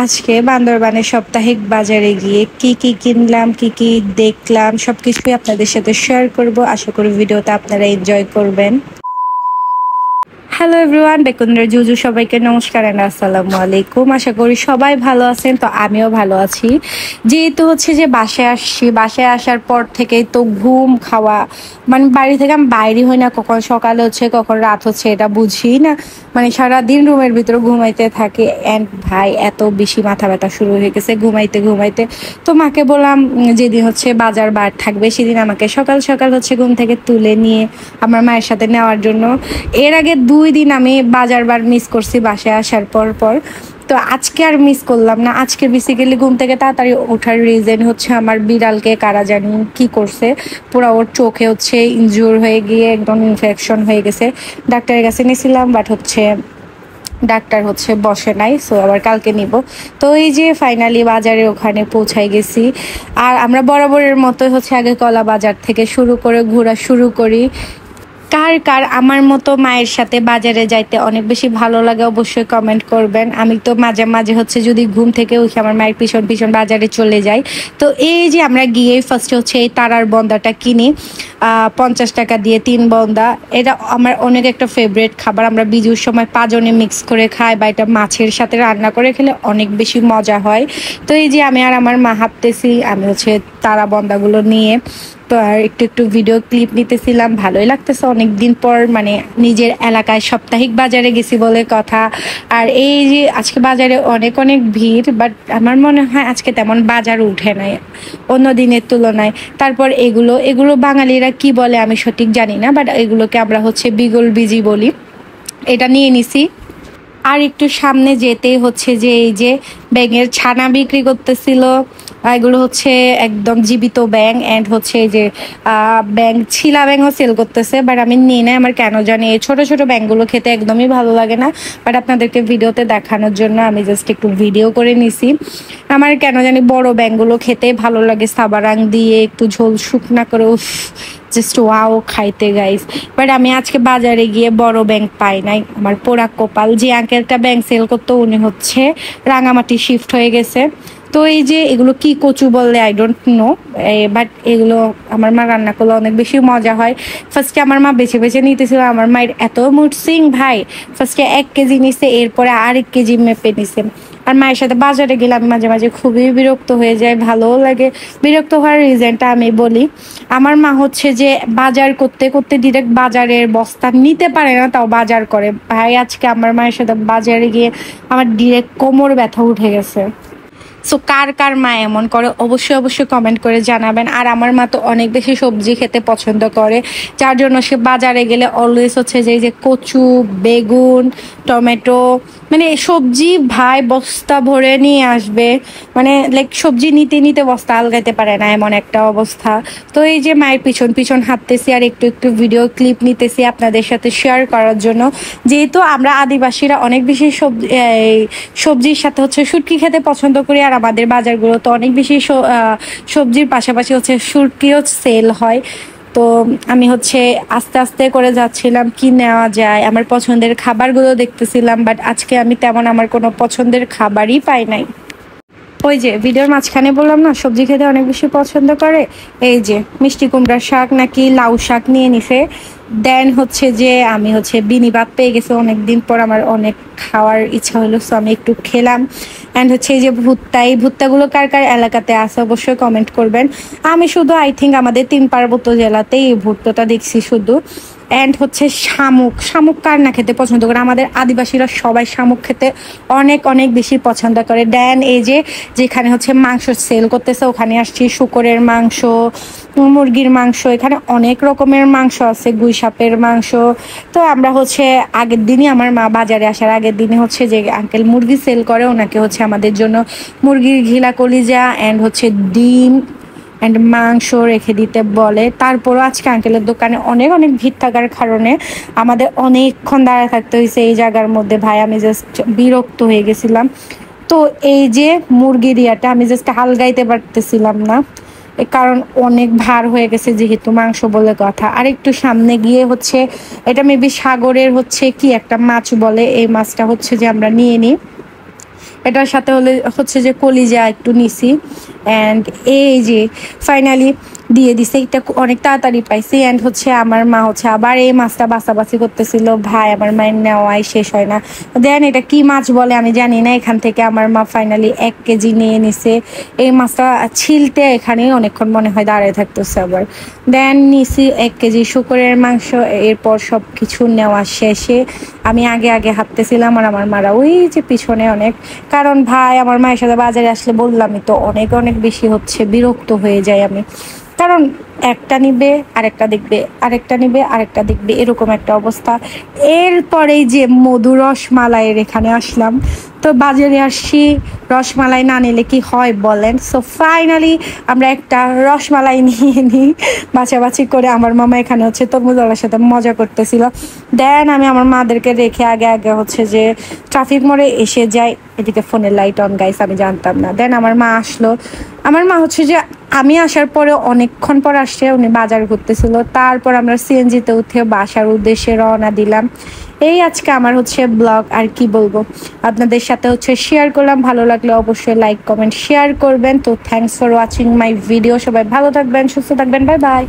আজকে বান্দরবানের সাপ্তাহিক বাজারে গিয়ে কি কি কিনলাম, কি কি দেখলাম সবকিছুই আপনাদের সাথে শেয়ার করব। আশা করি ভিডিওটা আপনারা এনজয় করবেন। হ্যালো এভরিওয়ান, বেকুন্দ্রা জুজু সবাইকে নমস্কার এন্ড আসসালামু আলাইকুম। আশা করি সবাই ভালো আছেন। তো আমিও ভালো আছি। যেহেতু হচ্ছে যে বাসায় আসছি, বাসায় আসার পর থেকেই তো ঘুম খাওয়া, মানে বাড়ি থেকে আমি বাইরে হই না, কখন সকালে হচ্ছে কখন রাত হচ্ছে এটা বুঝি না, মানে সারাদিন রুমের ভিতরে ঘুমাইতে থাকে। অ্যান্ড ভাই এত বেশি মাথা ব্যথা শুরু হয়ে গেছে ঘুমাইতে ঘুমাইতে। তো মাকে বললাম যেদিন হচ্ছে বাজার বার থাকবে সেদিন আমাকে সকাল সকাল হচ্ছে ঘুম থেকে তুলে নিয়ে আমার মায়ের সাথে নেওয়ার জন্য। এর আগে 2 দিন আমি বাজার বার মিস করছি বাসায় আসার পর। তো আজকে আর মিস করলাম না। আজকে বেসিক্যালি ঘুম থেকে তাড়াতাড়ি ওঠার রিজন হচ্ছে আমার বিড়ালকে কারা জানি কি করছে, পুরো ওর চোখে হচ্ছে ইনজুর হয়ে গিয়ে একদম ইনফেকশন হয়ে গেছে। ডাক্তারের কাছে নিয়েছিলাম, বাট হচ্ছে ডাক্তার হচ্ছে বসে নাই, সো আবার কালকে নিব। তো এই যে ফাইনালি বাজারে ওখানে পৌঁছাই গেছি। আর আমরা বরাবরের মতো হচ্ছে আগে কলা বাজার থেকে শুরু করে ঘোরা শুরু করি। কার কার আমার মতো মায়ের সাথে বাজারে যাইতে অনেক বেশি ভালো লাগে অবশ্যই কমেন্ট করবেন। আমি তো মাঝে মাঝে হচ্ছে যদি ঘুম থেকে উঠে আমার মায়ের পিছন পিছন বাজারে চলে যাই। তো এই যে আমরা গিয়ে ফার্স্টে হচ্ছে এই তারার বন্দাটা কিনি 50 টাকা দিয়ে 3 বন্দা। এটা আমার অনেক একটা ফেভারিট খাবার। আমরা বিজুর সময় পাজনে মিক্স করে খাই, বা এটা মাছের সাথে রান্না করে খেলে অনেক বেশি মজা হয়। তো এই যে আমি আর আমার মা হাঁটতেছি, আমি হচ্ছে তারা বন্দাগুলো নিয়ে তো আর একটু ভিডিও ক্লিপ নিতেছিলাম। ভালোই লাগতেছে অনেকদিন পর, মানে নিজের এলাকায় সাপ্তাহিক বাজারে গেছি বলে কথা। আর এই যে আজকে বাজারে অনেক অনেক ভিড়, বাট আমার মনে হয় আজকে তেমন বাজার উঠে নাই অন্য দিনের তুলনায়। তারপর এগুলো বাঙালিরা কি বলে আমি সঠিক জানি না, বাট এগুলোকে আমরা হচ্ছে বিগল বিজি বলি। এটা নিয়ে নিছি। আর একটু সামনে যেতেই হচ্ছে যে এই যে ব্যাঙের ছানা বিক্রি করতেছিল। এগুলো হচ্ছে একদম জীবিত ব্যাঙ, অ্যান্ড হচ্ছে এই যে ব্যাঙ ছিলা ব্যাঙও সেল করতেছে, বাট আমি নিই না। আমার কেন জানি এই ছোট ছোট ব্যাঙগুলো খেতে একদমই ভালো লাগে না, বাট আপনাদেরকে ভিডিওতে দেখানোর জন্য আমি জাস্ট একটু ভিডিও করে নিছি। আমার কেন জানি বড় ব্যাঙগুলো খেতে ভালো লাগে, সাবারাং দিয়ে একটু ঝোল শুকনা করে, উফ জাস্ট ওয়াও খাইতে গাইস। বাট আমি আজকে বাজারে গিয়ে বড় ব্যাঙ পাই নাই। আমার পোড়া কপাল। যে আঙ্কেলটা ব্যাঙ সেল করতো উনি হচ্ছে রাঙামাটি শিফট হয়ে গেছে। তো এই যে এগুলো কি কচু বললে আই ডোন্ট নো, বাট এগুলো আমার মা রান্না করলে অনেক বেশি মজা হয়। ফার্স্টে আমার মা বেছে বেছে নিতেছিল। আমার মায়ের এত মুড সিং ভাই, ফার্স্টে 1 কেজি নিছে, এরপরে আর 1 কেজি মেপে নিছে। আর মায়ের সাথে বাজারে গেলে আমি মাঝে মাঝে খুবই বিরক্ত হয়ে যায়, ভালোও লাগে। বিরক্ত হওয়ার রিজনটা আমি বলি। আমার মা হচ্ছে যে বাজার করতে করতে ডিরেক্ট বাজারের বস্তা নিতে পারে না, তাও বাজার করে। ভাই আজকে আমার মায়ের সাথে বাজারে গিয়ে আমার ডিরেক্ট কোমর ব্যথা উঠে গেছে। সো কার কার মা এমন করে অবশ্যই কমেন্ট করে জানাবেন। আর আমার মা তো অনেক বেশি সবজি খেতে পছন্দ করে, যার জন্য সে বাজারে গেলে অলওয়েজ হচ্ছে যে এই যে কচু, বেগুন, টমেটো, মানে সবজি ভাই বস্তা ভরে নিয়ে আসবে। মানে লাইক সবজি নিতে নিতে বস্তা আলগাইতে পারে না, এমন একটা অবস্থা। তো এই যে মায়ের পিছন পিছন হাঁটতেছি আর একটু ভিডিও ক্লিপ নিতেছি আপনাদের সাথে শেয়ার করার জন্য। যেহেতু আমরা আদিবাসীরা অনেক বেশি সবজির সাথে হচ্ছে শুটকি খেতে পছন্দ করি, আর আমাদের বাজারগুলো তো অনেক বেশি সবজির পাশাপাশি হচ্ছে শুটকিও সেল হয়। তো আমি হচ্ছে আস্তে আস্তে করে যাচ্ছিলাম কি নেওয়া যায়, আমার পছন্দের খাবারগুলো দেখতেছিলাম, বাট আজকে আমি তেমন আমার কোনো পছন্দের খাবারই পাই নাই। ওই যে ভিডিওর মাঝখানে বললাম না সবজি খেতে অনেক বেশি পছন্দ করে, এই যে মিষ্টি কুমড়ার শাক নাকি লাউ শাক নিয়ে নিছে। দেন হচ্ছে যে আমি হচ্ছে বিনি ভাত পেয়ে গেছি অনেকদিন পর, আমার অনেক খাওয়ার ইচ্ছা হলো, সো আমি একটু খেলাম। অ্যান্ড হচ্ছে এই যে ভুট্টা, এই ভুট্টাগুলো কার কার এলাকাতে আছে অবশ্যই কমেন্ট করবেন। আমি শুধু আই থিঙ্ক আমাদের 3 পার্বত্য জেলাতেই এই ভুট্টাটা দেখছি শুধু। অ্যান্ড হচ্ছে শামুক কার না খেতে পছন্দ করে, আমাদের আদিবাসীরা সবাই শামুক খেতে অনেক অনেক বেশি পছন্দ করে। দেন এই যে যেখানে হচ্ছে মাংস সেল করতেছে ওখানে আসছি, শুকরের মাংস, মুরগির মাংস, এখানে অনেক রকমের মাংস আছে, গুই সাপের মাংস। তো আমরা হচ্ছে আগের দিনই আমার মা বাজারে আসার আগের দিনে হচ্ছে যে আঙ্কেল মুরগি সেল করে, ওনাকে হচ্ছে আমাদের জন্য মুরগির ঘিলা কলিজা অ্যান্ড হচ্ছে ডিম অ্যান্ড মাংস রেখে দিতে বলে। তারপরও আজকে আঙ্কেলের দোকানে অনেক অনেক ভিড় থাকার কারণে আমাদের অনেকক্ষণ দাঁড়ায় থাকতে হয়েছে এই জায়গার মধ্যে। ভাই আমি জাস্ট বিরক্ত হয়ে গেছিলাম। তো এই যে মুরগির ইয়াটা আমি জাস্ট হালগাইতে পারতেছিলাম না, কারণ অনেক ভার হয়ে গেছে যেহেতু মাংস বলে কথা। আর একটু সামনে গিয়ে হচ্ছে এটা মেবি সাগরের হচ্ছে কি একটা মাছ বলে, এই মাছটা হচ্ছে যে আমরা নিয়ে নিই। এটার সাথে হচ্ছে যে কলিজা একটু নিছি অ্যান্ড এই যে ফাইনালি দিয়ে দিছে। এটা অনেক তাড়াতাড়ি পাইছি অ্যান্ড হচ্ছে আমার মা হচ্ছে আবার এই মাছটা বাছাবাছি করতেছিল। ভাই আমার মায়ের নেওয়াই শেষ হয় না। দেন এটা কি মাছ বলে আমি জানি না। এখান থেকে আমার মা ফাইনালি 1 কেজি নিয়ে নিছে। এই মাছটা ছিলতে এখানে অনেকক্ষণ মনে হয় দাঁড়িয়ে থাকতেছে। আবার দেন নিছি 1 কেজি শুকরের মাংস। এরপর সব কিছু নেওয়া শেষে আমি আগে আগে হাঁটতেছিলাম আর আমার মারা ওই যে পিছনে অনেক। কারণ ভাই আমার মায়ের সাথে বাজারে আসলে বললামই তো অনেক অনেক বেশি হচ্ছে বিরক্ত হয়ে যায় আমি। কারণ একটা নিবে আরেকটা দেখবে, আরেকটা নিবে আরেকটা দেখবে, এরকম একটা অবস্থা। এরপরেই যে মধু রসমালাইয়ের এখানে আসলাম। তো বাজারে আসছি, রসমালাই না নিলে কি হয় বলেন। সো ফাইনালি আমরা একটা রসমালাই নিয়ে নিই বাছাবাছি করে। আমার মামা এখানে হচ্ছে তরমুজওয়ালার সাথে মজা করতেছিল। দেন আমি আমার মাদেরকে রেখে আগে আগে হচ্ছে যে ট্রাফিক মোড়ে এসে যাই। এদিকে ফোনের লাইট অন গাইস, আমি জানতাম না। দেন আমার মা আসলো। আমার মা হচ্ছে যে আমি আসার পরে অনেকক্ষণ পর আসছে, উনি বাজার ঘুরতেছিল। তারপর আমরা সিএনজিতে উঠে বাসার উদ্দেশ্যে রওনা দিলাম। এই আজকে আমার হচ্ছে ব্লগ, আর কি বলবো, আপনাদের সাথে হচ্ছে শেয়ার করলাম। ভালো লাগলে অবশ্যই লাইক কমেন্ট শেয়ার করবেন। তো thanks for watching my video. সবাই ভালো থাকবেন, সুস্থ থাকবেন, বাই বাই।